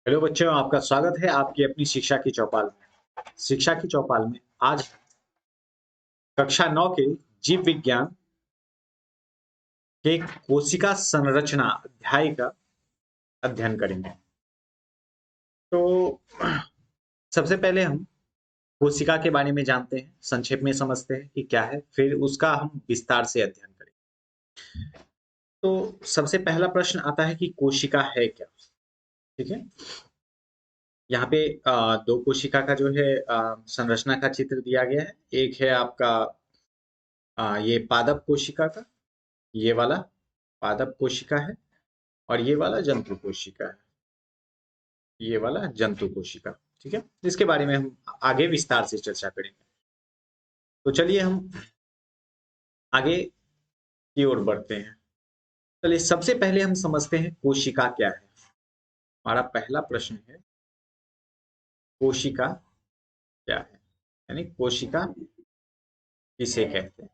Hello बच्चों, आपका स्वागत है आपकी अपनी शिक्षा की चौपाल में। शिक्षा की चौपाल में आज कक्षा 9 के जीव विज्ञान के कोशिका संरचना अध्याय का अध्ययन करेंगे। तो सबसे पहले हम कोशिका के बारे में जानते हैं, संक्षेप में समझते हैं कि क्या है, फिर उसका हम विस्तार से अध्ययन करेंगे। तो सबसे पहला प्रश्न आता है कि कोशिका है क्या। ठीक है, यहाँ पे दो कोशिका का जो है संरचना का चित्र दिया गया है। एक है आपका ये पादप कोशिका का, ये वाला पादप कोशिका है, और ये वाला जंतु कोशिका है, ये वाला जंतु कोशिका। ठीक है, इसके बारे में हम आगे विस्तार से चर्चा करेंगे। तो चलिए हम आगे की ओर बढ़ते हैं। चलिए सबसे पहले हम समझते हैं कोशिका क्या है। हमारा पहला प्रश्न है कोशिका क्या है, यानी कोशिका किसे कहते हैं।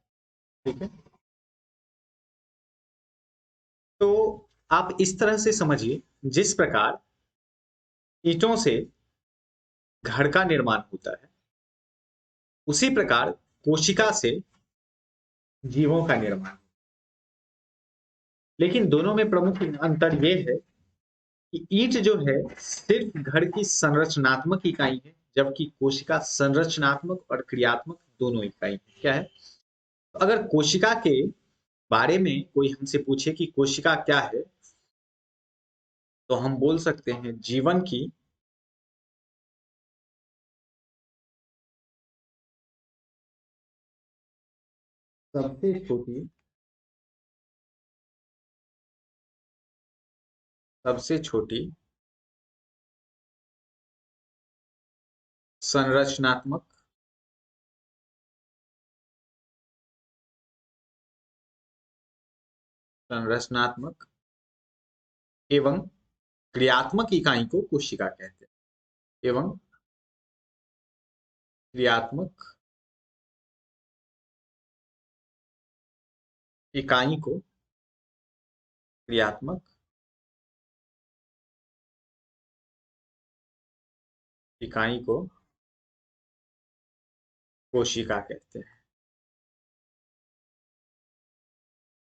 ठीक है, तो आप इस तरह से समझिए, जिस प्रकार ईंटों से घर का निर्माण होता है, उसी प्रकार कोशिका से जीवों का निर्माण। लेकिन दोनों में प्रमुख अंतर ये है कि ईंट जो है सिर्फ घर की संरचनात्मक इकाई है, जबकि कोशिका संरचनात्मक और क्रियात्मक दोनों इकाई है। क्या है, अगर कोशिका के बारे में कोई हमसे पूछे कि कोशिका क्या है, तो हम बोल सकते हैं जीवन की सबसे छोटी सबसे छोटी संरचनात्मक संरचनात्मक एवं क्रियात्मक इकाई को कोशिका कहते हैं। एवं क्रियात्मक इकाई को क्रियात्मक इकाई को कोशिका कहते हैं।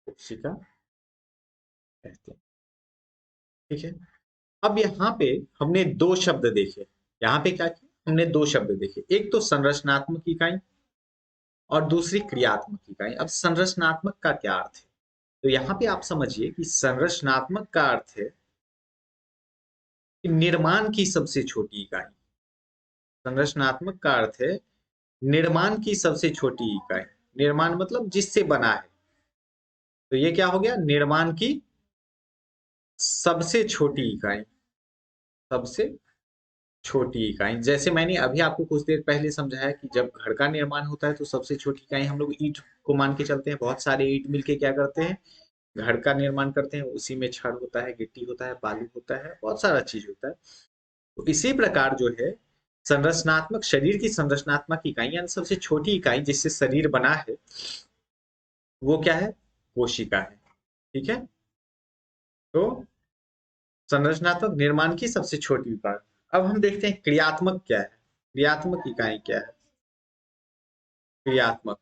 कोशिका कहते हैं। ठीक है, अब यहाँ पे हमने दो शब्द देखे। यहाँ पे क्या किया, हमने दो शब्द देखे, एक तो संरचनात्मक इकाई और दूसरी क्रियात्मक इकाई। अब संरचनात्मक का क्या अर्थ है, तो यहाँ पे आप समझिए कि संरचनात्मक का अर्थ है कि निर्माण की सबसे छोटी इकाई। संरचनात्मक का अर्थ है निर्माण की सबसे छोटी इकाई। निर्माण मतलब जिससे बना है, तो ये क्या हो गया, निर्माण की सबसे छोटी इकाई। सबसे छोटी इकाई, जैसे मैंने अभी आपको कुछ देर पहले समझाया कि जब घर का निर्माण होता है तो सबसे छोटी इकाई हम लोग ईंट को मान के चलते हैं। बहुत सारे ईंट मिलके क्या करते हैं, घर का निर्माण करते हैं। उसी में छड़ होता है, गिट्टी होता है, बालू होता है, बहुत सारा चीज होता है। तो इसी प्रकार जो है संरचनात्मक, शरीर की संरचनात्मक इकाई यानी सबसे छोटी इकाई जिससे शरीर बना है, वो क्या है, कोशिका है। ठीक है, तो संरचनात्मक निर्माण की सबसे छोटी इकाई। अब हम देखते हैं क्रियात्मक क्या है, क्रियात्मक इकाई क्या है। क्रियात्मक,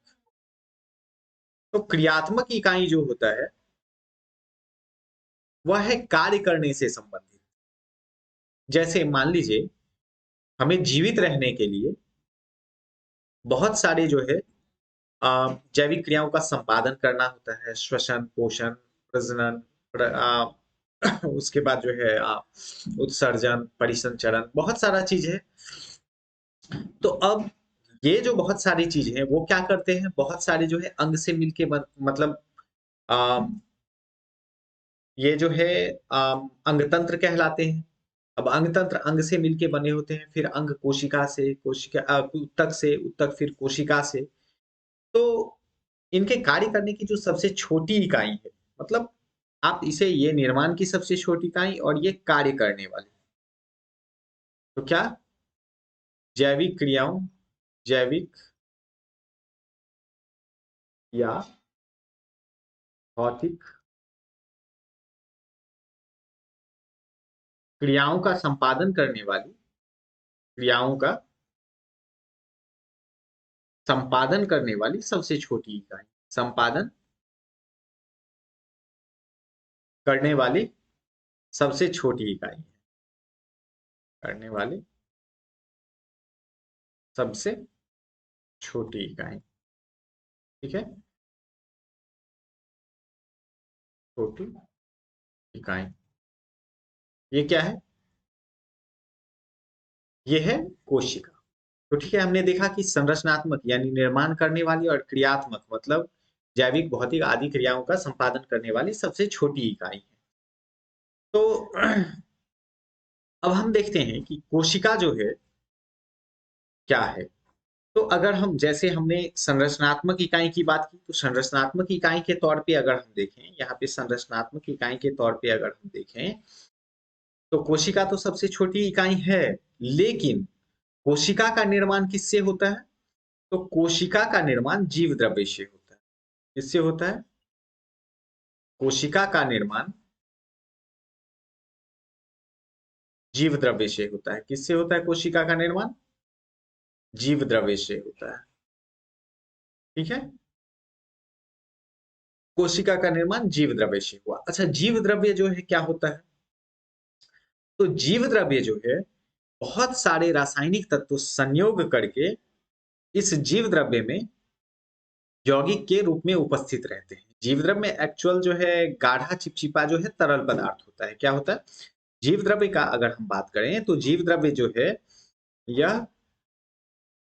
तो क्रियात्मक इकाई जो होता है वह है कार्य करने से संबंधित। जैसे मान लीजिए हमें जीवित रहने के लिए बहुत सारे जो है जैविक क्रियाओं का संपादन करना होता है, श्वसन, पोषण, प्रजनन, उसके बाद जो है उत्सर्जन, परिसंचरण, बहुत सारा चीज है। तो अब ये जो बहुत सारी चीजें हैं वो क्या करते हैं, बहुत सारे जो है अंग से मिलके मतलब आ, ये जो है अंग तंत्र कहलाते हैं। अब अंग तंत्र अंग से मिलके बने होते हैं, फिर अंग कोशिका से, कोशिका उत्तक से, उत्तक फिर कोशिका से। तो इनके कार्य करने की जो सबसे छोटी इकाई है, मतलब आप इसे, ये निर्माण की सबसे छोटी इकाई और ये कार्य करने वाली, तो क्या, जैविक क्रियाओं, जैविक या भौतिक क्रियाओं का संपादन करने वाली, क्रियाओं का संपादन करने वाली सबसे छोटी इकाई, संपादन करने वाली सबसे छोटी इकाई, करने वाली सबसे छोटी इकाई। ठीक है, छोटी इकाई, ये क्या है? ये है कोशिका। तो ठीक है, हमने देखा कि संरचनात्मक यानी निर्माण करने वाली और क्रियात्मक मतलब जैविक, भौतिक आदि क्रियाओं का संपादन करने वाली सबसे छोटी इकाई है। तो अब हम देखते हैं कि कोशिका जो है क्या है। तो अगर हम, जैसे हमने संरचनात्मक इकाई की बात की, तो संरचनात्मक इकाई के तौर पे अगर हम देखें, यहाँ पे संरचनात्मक इकाई के तौर पे अगर हम देखें, तो कोशिका तो सबसे छोटी इकाई है, लेकिन कोशिका का निर्माण किससे होता है? तो कोशिका का निर्माण जीव द्रव्य से होता है। किससे होता है? कोशिका का निर्माण जीव द्रव्य से होता है। किससे होता है कोशिका का निर्माण? जीव द्रव्य से होता है। ठीक है, कोशिका का निर्माण जीव द्रव्य से हुआ। अच्छा, जीव द्रव्य जो है क्या होता है? तो जीव द्रव्य जो है बहुत सारे रासायनिक तत्व संयोग करके इस जीव द्रव्य में यौगिक के रूप में उपस्थित रहते हैं। जीव द्रव्य में एक्चुअल जो है गाढ़ा चिपचिपा जो है तरल पदार्थ होता है। क्या होता है? जीव द्रव्य का अगर हम बात करें तो जीव द्रव्य जो है यह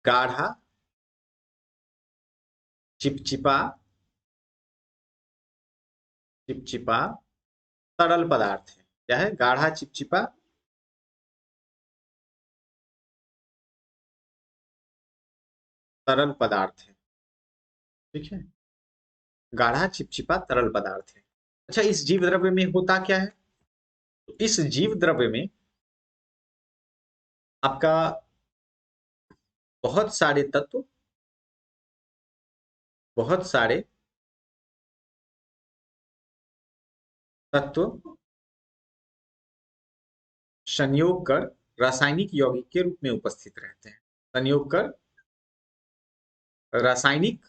गाढ़ा चिपचिपा चिपचिपा तरल पदार्थ है। क्या है? गाढ़ा चिपचिपा तरल पदार्थ है। ठीक है, गाढ़ा चिपचिपा तरल पदार्थ है। अच्छा, इस जीव द्रव्य में होता क्या है? तो इस जीव द्रव्य में आपका बहुत सारे तत्व, बहुत सारे तत्व संयोग कर रासायनिक यौगिक के रूप में उपस्थित रहते हैं। संयोग कर रासायनिक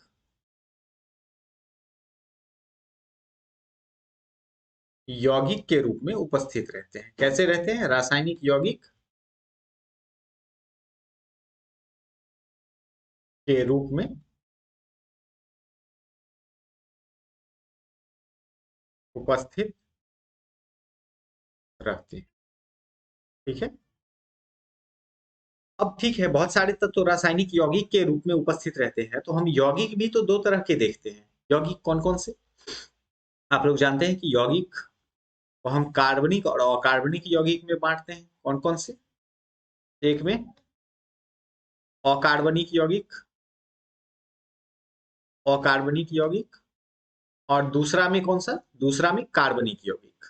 यौगिक के रूप में उपस्थित रहते हैं। कैसे रहते हैं? रासायनिक यौगिक के रूप में उपस्थित रहते हैं। ठीक है, अब ठीक है, बहुत सारे तत्व रासायनिक यौगिक के रूप में उपस्थित रहते हैं, तो हम यौगिक भी तो दो तरह के देखते हैं। यौगिक कौन कौन से? आप लोग जानते हैं कि यौगिक को हम कार्बनिक और अकार्बनिक यौगिक में बांटते हैं। कौन कौन से? एक में अकार्बनिक यौगिक, अकार्बनिक यौगिक, और दूसरा में कौन सा? दूसरा में कार्बनिक यौगिक।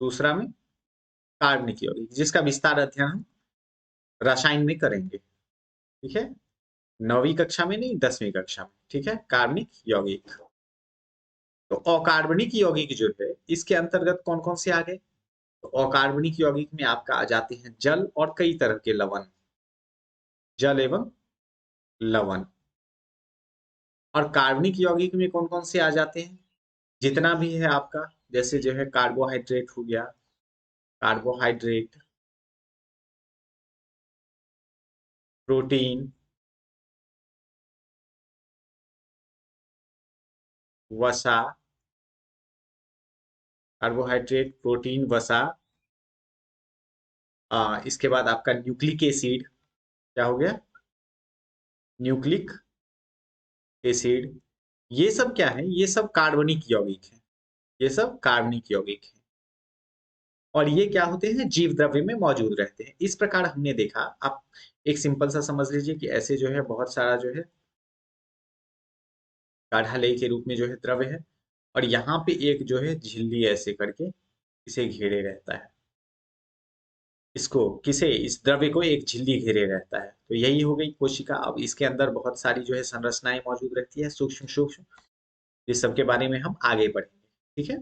दूसरा में कार्बनिक यौगिक, जिसका विस्तार अध्ययन हम रसायन में करेंगे। ठीक है, 9वीं कक्षा में नहीं, 10वीं कक्षा में। ठीक है, कार्बनिक यौगिक। तो अकार्बनिक यौगिक जो है इसके अंतर्गत कौन कौन से आ गए? तो अकार्बनिक यौगिक में आपका आ जाते हैं जल और कई तरह के लवण, जल एवं लवण। और कार्बनिक यौगिक में कौन कौन से आ जाते हैं? जितना भी है आपका, जैसे जो है कार्बोहाइड्रेट हो गया, कार्बोहाइड्रेट, प्रोटीन, वसा, कार्बोहाइड्रेट, प्रोटीन, वसा। इसके बाद आपका न्यूक्लिक एसिड। क्या हो गया? Nucleic acid. ये सब क्या है? ये सब कार्बनिक यौगिक है। ये सब कार्बनिक यौगिक है, और ये क्या होते हैं? जीव द्रव्य में मौजूद रहते हैं। इस प्रकार हमने देखा। आप एक सिंपल सा समझ लीजिए कि ऐसे जो है बहुत सारा जो है गाढ़ा लेय के रूप में जो है द्रव्य है, और यहाँ पे एक जो है झिल्ली ऐसे करके इसे घेरे रहता है। इसको किसे? इस द्रव्य को एक झिल्ली घेरे रहता है। तो यही हो गई कोशिका। अब इसके अंदर बहुत सारी जो है संरचनाएं मौजूद रहती है, सूक्ष्म सूक्ष्म, इस सब के बारे में हम आगे पढ़ेंगे। ठीक है,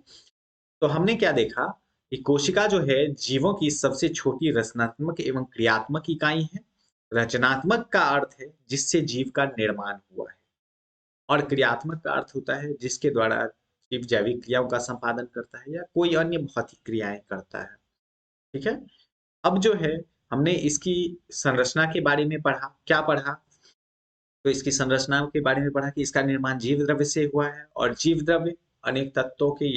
तो हमने क्या देखा? कि कोशिका जो है जीवों की सबसे छोटी रचनात्मक एवं क्रियात्मक इकाई है। रचनात्मक का अर्थ है जिससे जीव का निर्माण हुआ है, और क्रियात्मक का अर्थ होता है जिसके द्वारा जीव जैविक क्रियाओं का संपादन करता है या कोई अन्य भौतिक क्रियाएं करता है। ठीक है। अब जो है हमने इसकी संरचना के बारे में पढ़ा। क्या पढ़ा? तो इसकी संरचना के बारे में पढ़ा कि इसका निर्माण जीव द्रव्य से हुआ है, और जीव द्रव्य अनेक तत्वों के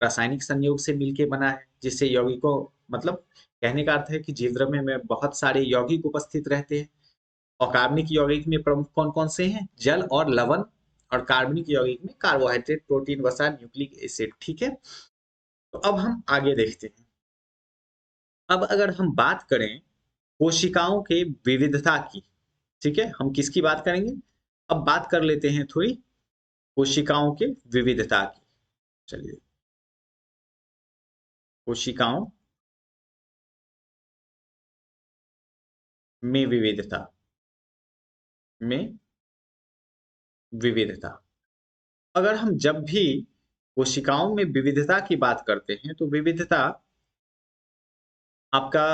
रासायनिक संयोग से मिलकर बना है, जिससे यौगिकों, मतलब कहने का अर्थ है कि जीव द्रव्य में बहुत सारे यौगिक उपस्थित रहते हैं। अकार्बनिक यौगिक में प्रमुख कौन कौन से हैं? जल और लवण। और कार्बनिक यौगिक में कार्बोहाइड्रेट, प्रोटीन, वसा, न्यूक्लिक एसिड। ठीक है। तो अब हम आगे देखते हैं। अब अगर हम बात करें कोशिकाओं के विविधता की, ठीक है, हम किसकी बात करेंगे? अब बात कर लेते हैं थोड़ी कोशिकाओं के विविधता की। चलिए, कोशिकाओं में विविधता, में विविधता। अगर हम जब भी कोशिकाओं में विविधता की बात करते हैं तो विविधता आपका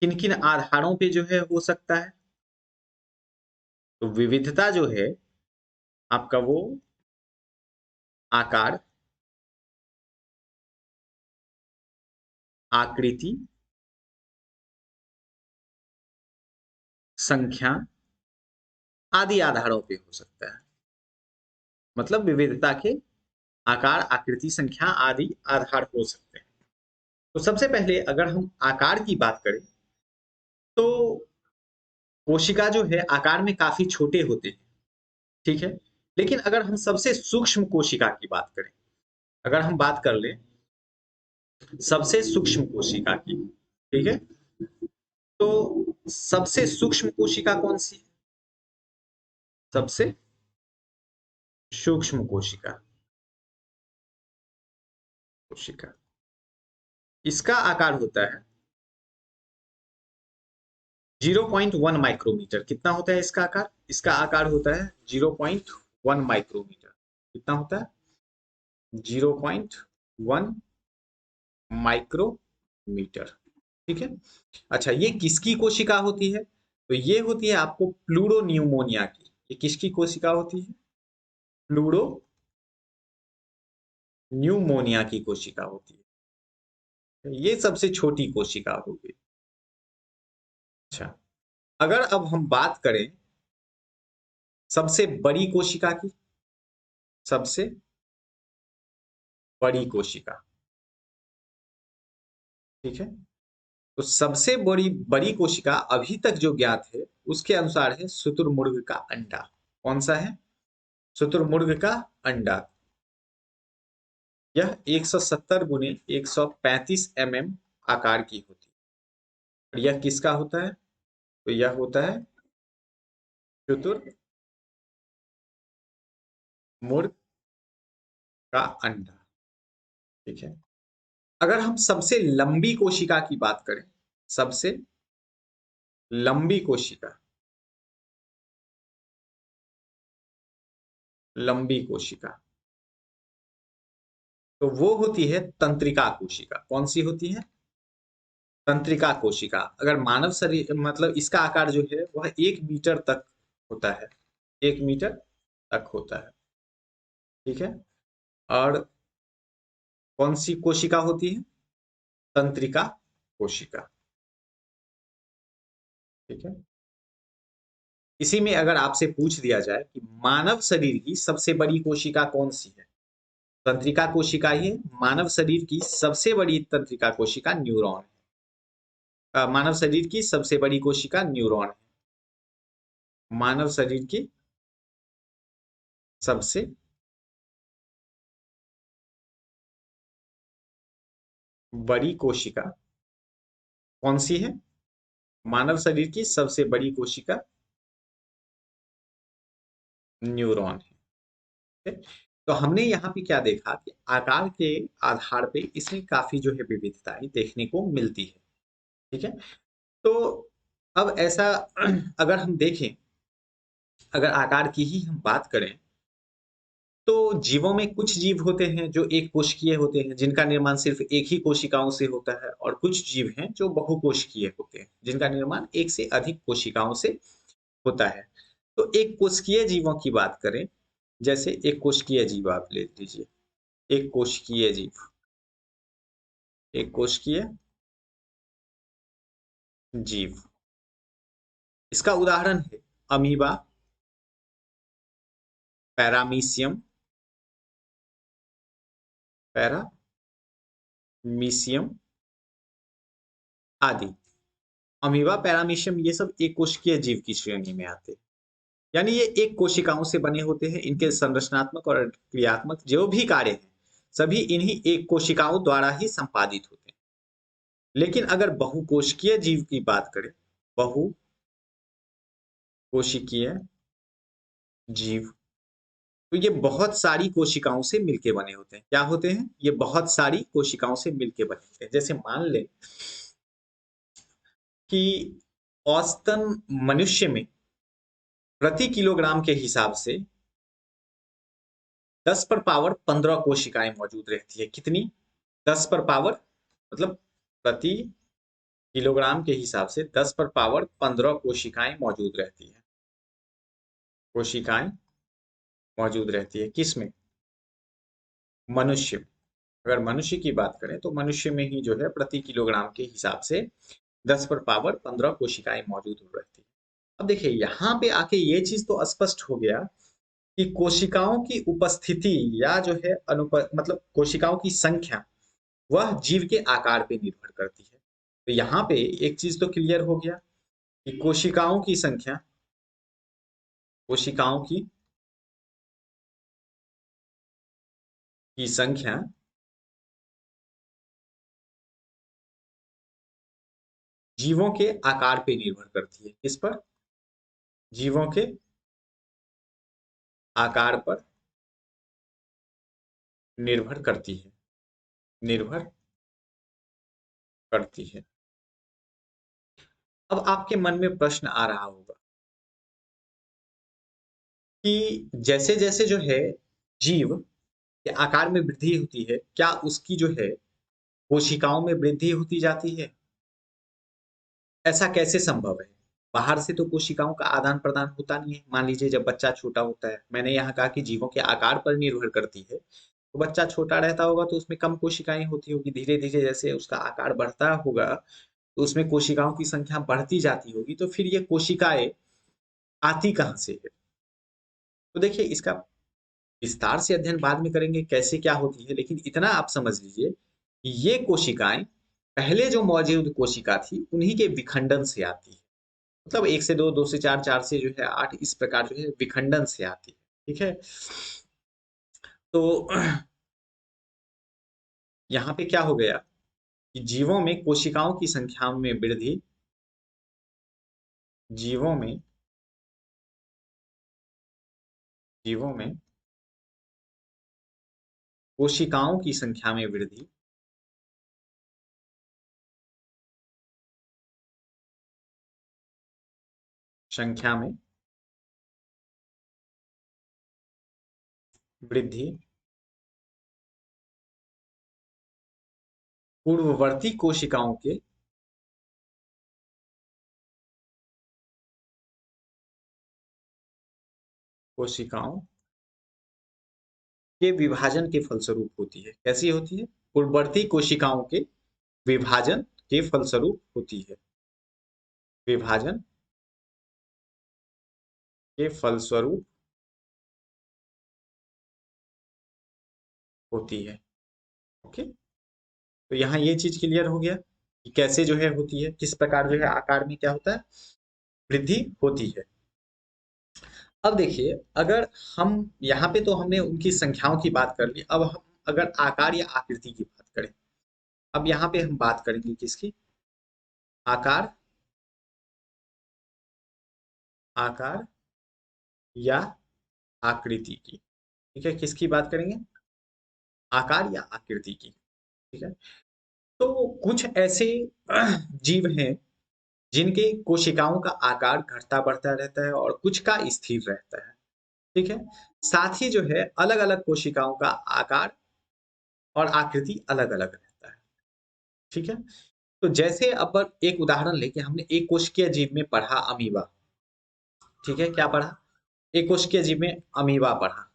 किन किन आधारों पे जो है हो सकता है? तो विविधता जो है आपका वो आकार, आकृति, संख्या आदि आधारों पे हो सकता है। मतलब विविधता के आकार, आकृति, संख्या आदि आधार हो सकते हैं। तो सबसे पहले अगर हम आकार की बात करें तो कोशिका जो है आकार में काफी छोटे होते हैं। ठीक है। लेकिन अगर हम सबसे सूक्ष्म कोशिका की बात करें, अगर हम बात कर लें सबसे सूक्ष्म कोशिका की, ठीक है, तो सबसे सूक्ष्म कोशिका कौन सी है? सबसे सूक्ष्म कोशिका, कोशिका इसका आकार होता है 0.1 माइक्रोमीटर। कितना होता है इसका आकार? इसका आकार होता है 0.1 माइक्रोमीटर। कितना होता है? 0.1 माइक्रोमीटर। ठीक है। अच्छा, ये किसकी कोशिका होती है? तो ये होती है आपको प्लूरोन्यूमोनिया की। ये किसकी कोशिका होती है? प्लूरो न्यूमोनिया की कोशिका होती है। ये सबसे छोटी कोशिका होगी। अच्छा, अगर अब हम बात करें सबसे बड़ी कोशिका की, सबसे बड़ी कोशिका, ठीक है, तो सबसे बड़ी बड़ी कोशिका अभी तक जो ज्ञात है उसके अनुसार है शुतुरमुर्ग का अंडा। कौन सा है? शुतुरमुर्ग का अंडा। यह 170 गुने 135 mm आकार की होती है। और यह किसका होता है? तो यह होता है शुतुरमुर्ग का अंडा। ठीक है। अगर हम सबसे लंबी कोशिका की बात करें, सबसे लंबी कोशिका, लंबी कोशिका, तो वो होती है तंत्रिका कोशिका। कौन सी होती है? तंत्रिका कोशिका। अगर मानव शरीर, मतलब इसका आकार जो है वह 1 मीटर तक होता है। 1 मीटर तक होता है। ठीक है। और कौन सी कोशिका होती है? तंत्रिका कोशिका। ठीक है। इसी में अगर आपसे पूछ दिया जाए कि मानव शरीर की सबसे बड़ी कोशिका कौन सी है? तंत्रिका कोशिका ही है। मानव शरीर की सबसे बड़ी तंत्रिका कोशिका न्यूरॉन है। मानव शरीर की सबसे बड़ी कोशिका न्यूरॉन है। मानव शरीर की सबसे बड़ी कोशिका कौन सी है? मानव शरीर की सबसे बड़ी कोशिका न्यूरॉन है। ठीक है? तो हमने यहाँ पे क्या देखा कि आकार के आधार पे इसमें काफी जो है विविधताएं देखने को मिलती है। ठीक है। तो अब ऐसा अगर हम देखें, अगर आकार की ही हम बात करें तो जीवों में कुछ जीव होते हैं जो एक कोशिकीय होते हैं, जिनका निर्माण सिर्फ एक ही कोशिकाओं से होता है, और कुछ जीव हैं जो बहुकोशिकीय होते हैं, जिनका निर्माण एक से अधिक कोशिकाओं से होता है। तो एक कोशिकीय जीवों की बात करें, जैसे एक कोशिकीय जीव आप ले लीजिए, एक कोशिकीय जीव, एक कोशिकीय जीव, इसका उदाहरण है अमीबा, पैरामीशियम, पैरामीशियम आदि। अमीबा, पैरामीशियम ये सब एक कोशिकीय जीव की श्रेणी में आते हैं। यानी ये एक कोशिकाओं से बने होते हैं। इनके संरचनात्मक और क्रियात्मक जो भी कार्य हैं, सभी इन्हीं एक कोशिकाओं द्वारा ही संपादित होते हैं। लेकिन अगर बहुकोशिकीय जीव की बात करें, बहुकोशिकीय जीव, तो ये बहुत सारी कोशिकाओं से मिलके बने होते हैं। क्या होते हैं? ये बहुत सारी कोशिकाओं से मिलके बने होते हैं। जैसे मान लें कि औसतन मनुष्य में प्रति किलोग्राम के हिसाब से 10 पर पावर 15 कोशिकाएं मौजूद रहती है। कितनी? 10 पर पावर, मतलब प्रति किलोग्राम के हिसाब से 10 पर पावर 15 कोशिकाएं मौजूद रहती है। कोशिकाएं मौजूद रहती है किसमें? मनुष्य। अगर मनुष्य की बात करें तो मनुष्य में ही जो है प्रति किलोग्राम के हिसाब से 10 पर पावर 15 कोशिकाएं मौजूद हो रहती है। अब देखिए यहाँ पे आके ये चीज तो स्पष्ट हो गया कि कोशिकाओं की उपस्थिति या जो है मतलब कोशिकाओं की संख्या वह जीव के आकार पे निर्भर करती है। तो यहाँ पे एक चीज तो क्लियर हो गया कि कोशिकाओं की संख्या जीवों के आकार पे निर्भर करती है। किस पर? जीवों के आकार पर निर्भर करती है, निर्भर करती है। अब आपके मन में प्रश्न आ रहा होगा कि जैसे जैसे जो है जीव के आकार में वृद्धि होती है, क्या उसकी जो है कोशिकाओं में वृद्धि होती जाती है? ऐसा कैसे संभव है? बाहर से तो कोशिकाओं का आदान प्रदान होता नहीं है। मान लीजिए जब बच्चा छोटा होता है, मैंने यहाँ कहा कि जीवों के आकार पर निर्भर करती है, तो बच्चा छोटा रहता होगा तो उसमें कम कोशिकाएं होती होगी। धीरे धीरे जैसे उसका आकार बढ़ता होगा तो उसमें कोशिकाओं की संख्या बढ़ती जाती होगी। तो फिर ये कोशिकाएं आती कहाँ से है? तो देखिए इसका विस्तार से अध्ययन बाद में करेंगे कैसे क्या होती है, लेकिन इतना आप समझ लीजिए कि ये कोशिकाएं पहले जो मौजूद कोशिका थी उन्हीं के विखंडन से आती है। मतलब 1 से 2, 2 से 4, 4 से जो है 8, इस प्रकार जो है विखंडन से आती है। ठीक है? तो यहाँ पे क्या हो गया कि जीवों में जीवों में कोशिकाओं की संख्या में वृद्धि संख्या में वृद्धि पूर्ववर्ती कोशिकाओं के विभाजन के फलस्वरूप होती है। कैसी होती है? पूर्ववर्ती कोशिकाओं के विभाजन के फलस्वरूप होती है। विभाजन के फलस्वरूप होती है। ओके, तो यहाँ ये चीज क्लियर हो गया कि कैसे जो है होती है, किस प्रकार जो है आकार में क्या होता है, वृद्धि होती है। अब देखिए अगर हम यहाँ पे तो हमने उनकी संख्याओं की बात कर ली, अब हम अगर आकार या आकृति की बात करें, अब यहाँ पे हम बात करेंगे किसकी? आकार, आकार या आकृति की। ठीक है, किसकी बात करेंगे? आकार या आकृति की। ठीक है, तो कुछ ऐसे जीव हैं जिनके कोशिकाओं का आकार घटता बढ़ता रहता है और कुछ का स्थिर रहता है। ठीक है। साथ ही जो है अलग अलग कोशिकाओं का आकार और आकृति अलग अलग रहता है। ठीक है। तो जैसे अब एक उदाहरण लेके हमने एक कोशिकीय जीव में पढ़ा अमीबा। ठीक है, क्या पढ़ा? एक कोशिकीय जीव में अमीबा पढ़ा।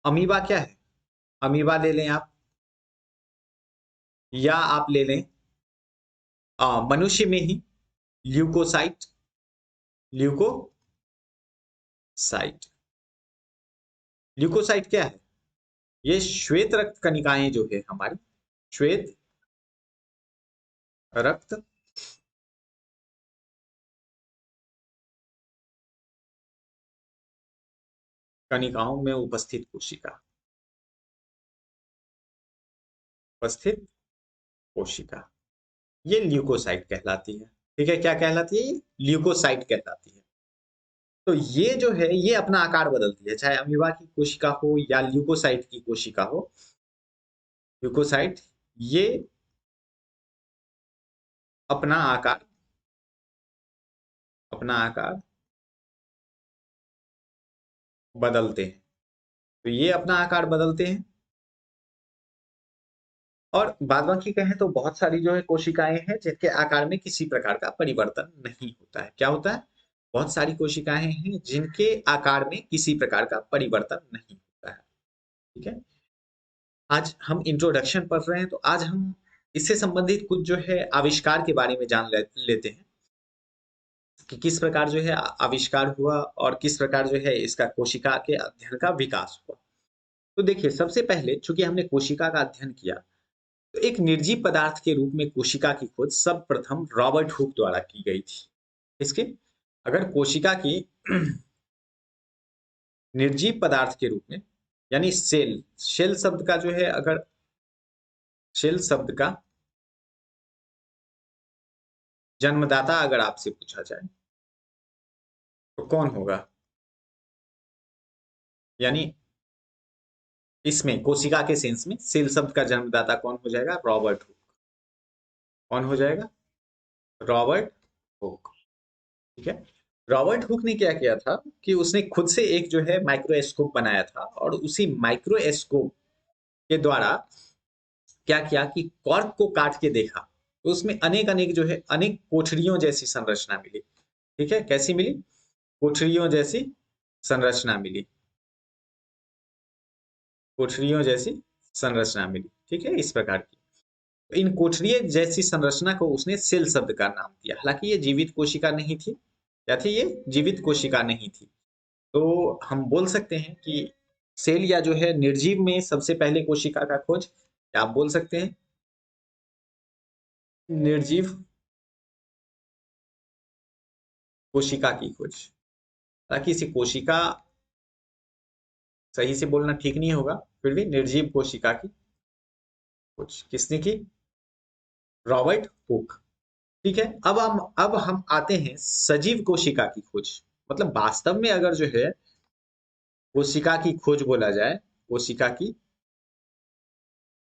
अमीबा क्या है? अमीबा ले लें आप, या आप ले लें मनुष्य में ही ल्यूकोसाइट। ल्यूकोसाइट ल्यूकोसाइट क्या है? ये श्वेत रक्त कणिकाएं जो है हमारी, श्वेत रक्त कणिकाओं में उपस्थित कोशिका, ये ल्यूकोसाइट कहलाती है। ठीक है, क्या कहलाती है? ये ल्यूकोसाइट कहलाती है। तो ये जो है ये अपना आकार बदलती है, चाहे अमीबा की कोशिका हो या ल्यूकोसाइट की कोशिका हो। ल्यूकोसाइट ये अपना आकार बदलते हैं। तो ये अपना आकार बदलते हैं, और बाद बाकी कहें तो बहुत सारी जो है कोशिकाएं हैं जिनके आकार में किसी प्रकार का परिवर्तन नहीं होता है। क्या होता है? बहुत सारी कोशिकाएं हैं जिनके आकार में किसी प्रकार का परिवर्तन नहीं होता है। ठीक है। आज हम इंट्रोडक्शन पढ़ रहे हैं, तो आज हम इससे संबंधित कुछ जो है आविष्कार के बारे में लेते हैं कि किस प्रकार जो है आविष्कार हुआ और किस प्रकार जो है इसका कोशिका के अध्ययन का विकास हुआ। तो देखिए, सबसे पहले चूंकि हमने कोशिका का अध्ययन किया, तो एक निर्जीव पदार्थ के रूप में कोशिका की खोज सर्वप्रथम रॉबर्ट हुक द्वारा की गई थी। इसके अगर कोशिका की निर्जीव पदार्थ के रूप में, यानी सेल शब्द का जो है, अगर सेल शब्द का जन्मदाता अगर आपसे पूछा जाए तो कौन होगा? यानी इसमें कोशिका के सेंस में सेल शब्द का जन्मदाता कौन हो जाएगा? Robert Hooke. कौन हो जाएगा? Robert Hooke. ठीक है। रॉबर्ट हुक ने क्या किया था कि उसने खुद से एक जो है माइक्रोस्कोप बनाया था, और उसी माइक्रोस्कोप के द्वारा क्या किया कि कॉर्क को काट के देखा, तो उसमें अनेक अनेक जो है अनेक कोठरियों जैसी संरचना मिली। ठीक है, कैसी मिली? कोठरियों जैसी संरचना मिली। कोठरियों जैसी संरचना मिली। ठीक है, इस प्रकार की। तो इन कोठरिये जैसी संरचना को उसने सेल शब्द का नाम दिया। हालांकि ये जीवित कोशिका नहीं थी। क्या थी ये? जीवित कोशिका नहीं थी। तो हम बोल सकते हैं कि सेल या जो है निर्जीव में सबसे पहले कोशिका का खोज, क्या आप बोल सकते हैं? निर्जीव कोशिका की खोज। ताकि इसे कोशिका सही से बोलना ठीक नहीं होगा, फिर भी निर्जीव कोशिका की खोज किसने की? Robert Hooke. ठीक है। अब हम आते हैं सजीव कोशिका की खोज। मतलब वास्तव में अगर जो है कोशिका की खोज बोला जाए, कोशिका की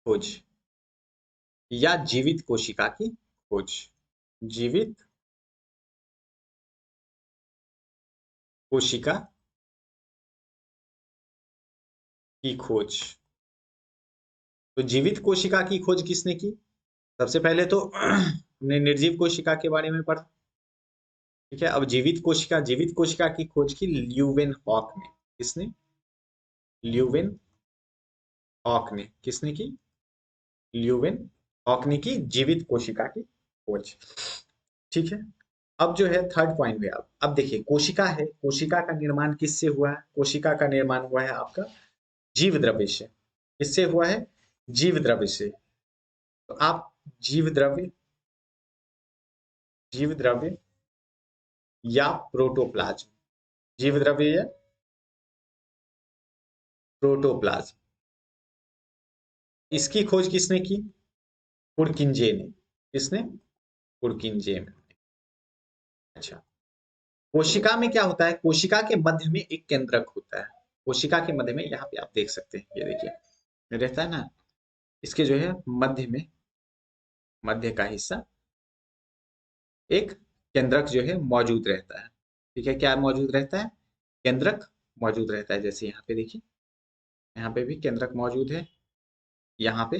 खोज या जीवित कोशिका की खोज, जीवित कोशिका की खोज। तो जीवित कोशिका की खोज किसने की? सबसे पहले तो हमने निर्जीव कोशिका के बारे में पढ़ा। ठीक है। अब जीवित कोशिका की खोज की ल्यूवेन हॉक ने। किसने? ल्यूवेन हॉक ने। किसने की? ल्यूवेन हॉक ने की जीवित कोशिका की खोज। ठीक है। अब जो है थर्ड पॉइंट में, अब देखिए, कोशिका है, कोशिका का निर्माण किससे हुआ है? कोशिका का निर्माण हुआ है आपका जीव द्रव्य से। किससे हुआ है? जीव द्रव्य से। तो आप जीव द्रव्य, जीव द्रव्य या प्रोटोप्लाज्म, जीव द्रव्य या प्रोटोप्लाज्म, इसकी खोज किसने की? पुरकिंजे ने। किसने? पुरकिंजे ने। अच्छा, कोशिका में क्या होता है? कोशिका के मध्य में एक केंद्रक होता है। कोशिका के मध्य में, यहाँ पे आप देख सकते हैं, ये देखिए रहता है ना, इसके जो है मध्य में, मध्य का हिस्सा, एक केंद्रक जो है मौजूद रहता है। ठीक है, क्या मौजूद रहता है? केंद्रक मौजूद रहता है। जैसे यहाँ पे देखिए, यहाँ पे भी केंद्रक मौजूद है, यहाँ पे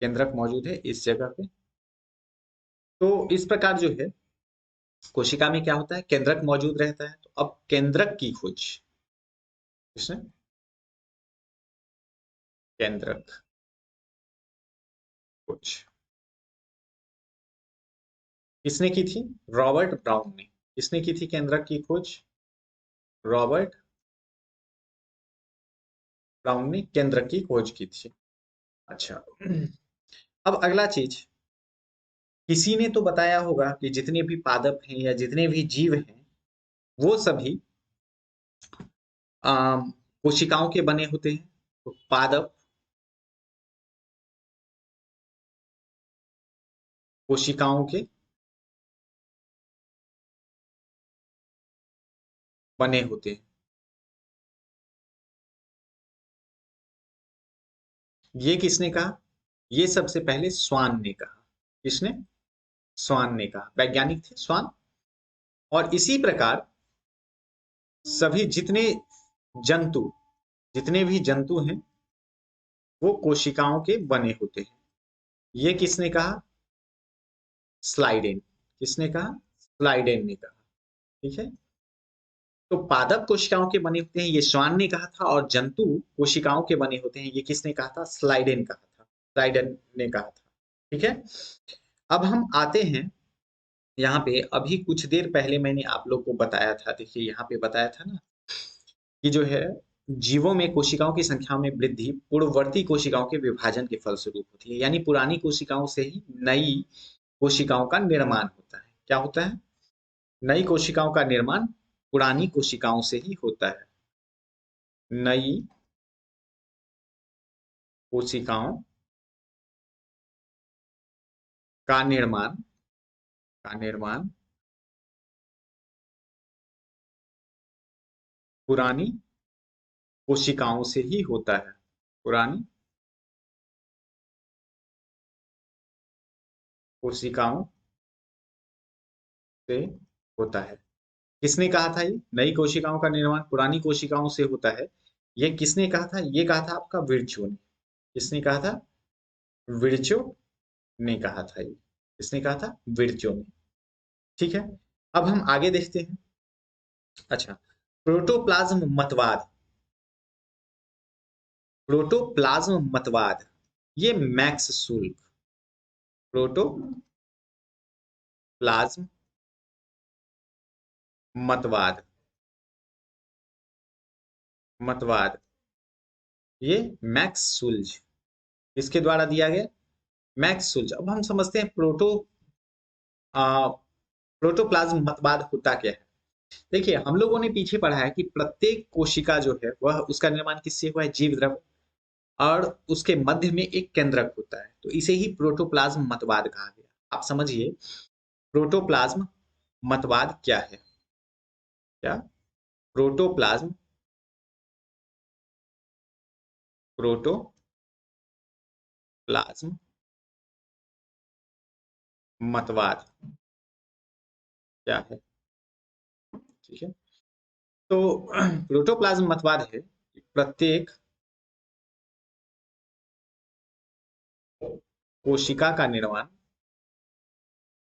केंद्रक मौजूद है इस जगह पे। तो इस प्रकार जो है कोशिका में क्या होता है, केंद्रक मौजूद रहता है। तो अब केंद्रक की खोज किसने, केंद्रक खोज किसने की थी, रॉबर्ट ब्राउन ने। किसने की थी केंद्रक की खोज, रॉबर्ट ब्राउन ने केंद्रक की खोज की थी। अच्छा, अब अगला चीज, किसी ने तो बताया होगा कि जितने भी पादप हैं या जितने भी जीव हैं वो सभी कोशिकाओं के बने होते हैं। तो पादप कोशिकाओं के बने होते हैं। ये किसने कहा, ये सबसे पहले स्वान ने कहा। किसने, स्वान ने कहा, वैज्ञानिक थे स्वान। और इसी प्रकार सभी जंतु जितने भी जंतु हैं वो कोशिकाओं के बने होते हैं। ये किसने कहा, स्लाइडेन। किसने कहा, स्लाइडेन ने कहा। ठीक है, तो पादप कोशिकाओं के बने होते हैं ये स्वान ने कहा था, और जंतु कोशिकाओं के बने होते हैं ये किसने कहा था, स्लाइडेन कहा था, स्लाइडेन ने कहा था। ठीक है, अब हम आते हैं यहाँ पे। अभी कुछ देर पहले मैंने आप लोग को बताया था, देखिए यहाँ पे बताया था ना कि जो है जीवों में कोशिकाओं की संख्या में वृद्धि पूर्ववर्ती कोशिकाओं के विभाजन के फलस्वरूप होती है। यानी पुरानी कोशिकाओं से ही नई कोशिकाओं का निर्माण होता है। क्या होता है, नई कोशिकाओं का निर्माण पुरानी कोशिकाओं से ही होता है। नई कोशिकाओं का निर्माण का निर्माण पुरानी कोशिकाओं से ही होता है। पुरानी कोशिकाओं से होता है। किसने कहा था, ये नई कोशिकाओं का निर्माण पुरानी कोशिकाओं से होता है, ये किसने कहा था, ये कहा था आपका विर्च्यो ने। किसने कहा था, विर्च्यो ने कहा था। ये किसने कहा था, विर्च्यो ने। ठीक है, अब हम आगे देखते हैं। अच्छा, प्रोटोप्लाज्म मतवाद, प्रोटोप्लाज्म मतवाद, ये मैक्स शुल्क, प्रोटोप्लाज्म मतवाद, मतवाद, ये मैक्स सुल्ज इसके द्वारा दिया गया, मैक्स सुल्ज। अब हम समझते हैं प्रोटोप्लाज्म मतवाद होता क्या है। देखिए हम लोगों ने पीछे पढ़ा है कि प्रत्येक कोशिका जो है वह उसका निर्माण किससे हुआ है, जीव द्रव्य, और उसके मध्य में एक केंद्रक होता है। तो इसे ही प्रोटोप्लाज्म मतवाद कहा गया। आप समझिए प्रोटोप्लाज्म मतवाद क्या है। क्या, प्रोटोप्लाज्म, प्रोटोप्लाज्म मतवाद क्या है। ठीक है, तो प्रोटोप्लाज्म मतवाद है कि प्रत्येक कोशिका का निर्माण,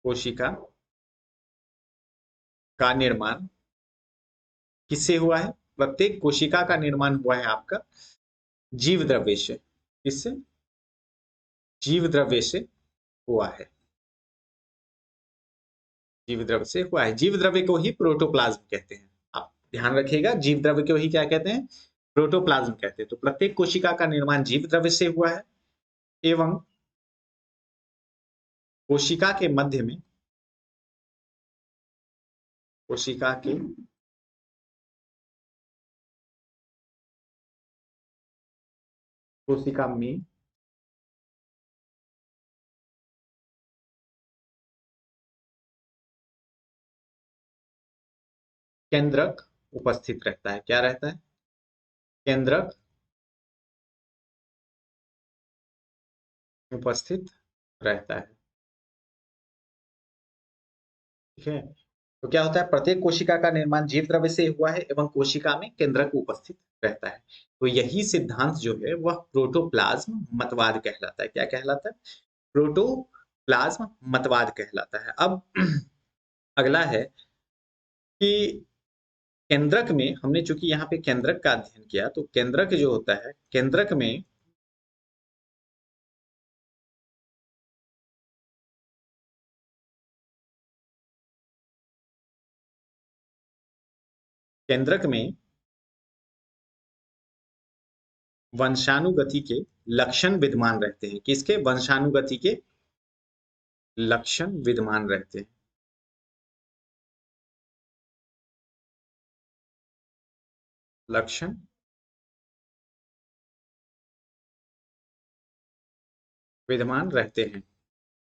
कोशिका का निर्माण किससे हुआ है, प्रत्येक कोशिका का निर्माण हुआ है आपका जीव द्रव्य से। किससे, जीव द्रव्य से हुआ है, जीव द्रव्य से हुआ है। जीव द्रव्य को ही प्रोटोप्लाज्म कहते हैं। आप ध्यान रखिएगा, जीव द्रव्य को ही क्या कहते हैं, प्रोटोप्लाज्म कहते हैं। तो प्रत्येक कोशिका का निर्माण जीव द्रव्य से हुआ है, एवं कोशिका के मध्य में, कोशिका के कोशिका में केंद्रक उपस्थित रहता है। क्या रहता है, केंद्रक उपस्थित रहता है। ठीक है, तो क्या होता है, प्रत्येक कोशिका का निर्माण जीव द्रव्य से हुआ है एवं कोशिका में केंद्रक उपस्थित रहता है। तो यही सिद्धांत जो है वह प्रोटोप्लाज्म मतवाद कहलाता है। क्या कहलाता है? प्रोटोप्लाज्म मतवाद कहलाता है। अब अगला है कि केंद्रक में हमने चूंकि यहाँ पे केंद्रक का अध्ययन किया, तो केंद्रक जो होता है, केंद्रक में केंद्रक में वंशानुगति के लक्षण विद्यमान रहते हैं। किसके? वंशानुगति के लक्षण विद्यमान रहते हैं। लक्षण विद्यमान रहते हैं।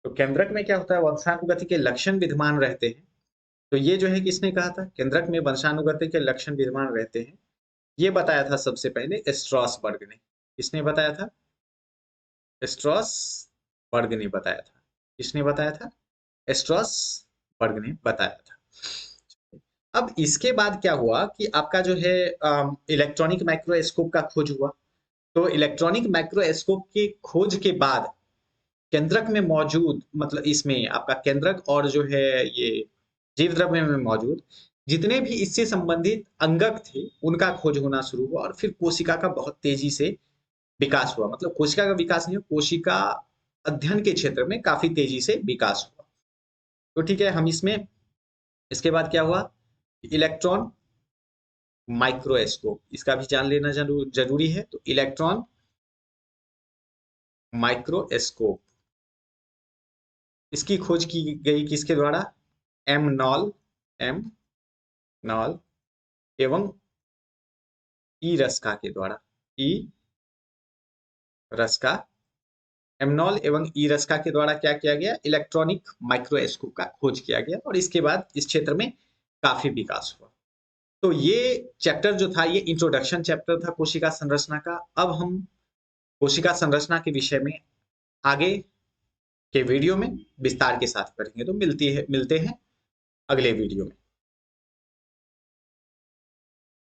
तो केंद्रक में क्या होता है? वंशानुगति के लक्षण विद्यमान रहते हैं। तो ये जो है किसने कहा था? केंद्रक में वंशानुगति के लक्षण विद्यमान रहते हैं। ये बताया था सबसे पहले स्ट्रॉसबर्ग ने। किसने बताया था? स्ट्रॉसबर्ग ने बताया था। किसने बताया था? स्ट्रॉसबर्ग ने बताया था। अब इसके बाद क्या हुआ कि आपका जो है इलेक्ट्रॉनिक माइक्रोस्कोप का खोज हुआ। तो इलेक्ट्रॉनिक माइक्रोस्कोप की खोज के बाद केंद्रक में मौजूद, मतलब इसमें आपका केंद्रक और जो है ये जीव द्रव्य में मौजूद जितने भी इससे संबंधित अंगक थे उनका खोज होना शुरू हुआ, और फिर कोशिका का बहुत तेजी से विकास हुआ। मतलब कोशिका का विकास नहीं, कोशिका अध्ययन के क्षेत्र में काफी तेजी से विकास हुआ। तो ठीक है, हम इसमें इसके बाद क्या हुआ? इलेक्ट्रॉन माइक्रोस्कोप, इसका भी जान लेना जरूरी है। तो इलेक्ट्रॉन माइक्रोस्कोप, इसकी खोज की गई किसके द्वारा? एम नॉल एवं ई रस्का के द्वारा। ई रस्का, एमनॉल एवं ई रस्का के द्वारा क्या किया गया? इलेक्ट्रॉनिक माइक्रोस्कोप का खोज किया गया, और इसके बाद इस क्षेत्र में काफी विकास हुआ। तो ये चैप्टर जो था ये इंट्रोडक्शन चैप्टर था कोशिका संरचना का। अब हम कोशिका संरचना के विषय में आगे के वीडियो में विस्तार के साथ पढ़ेंगे। तो मिलते हैं अगले वीडियो में।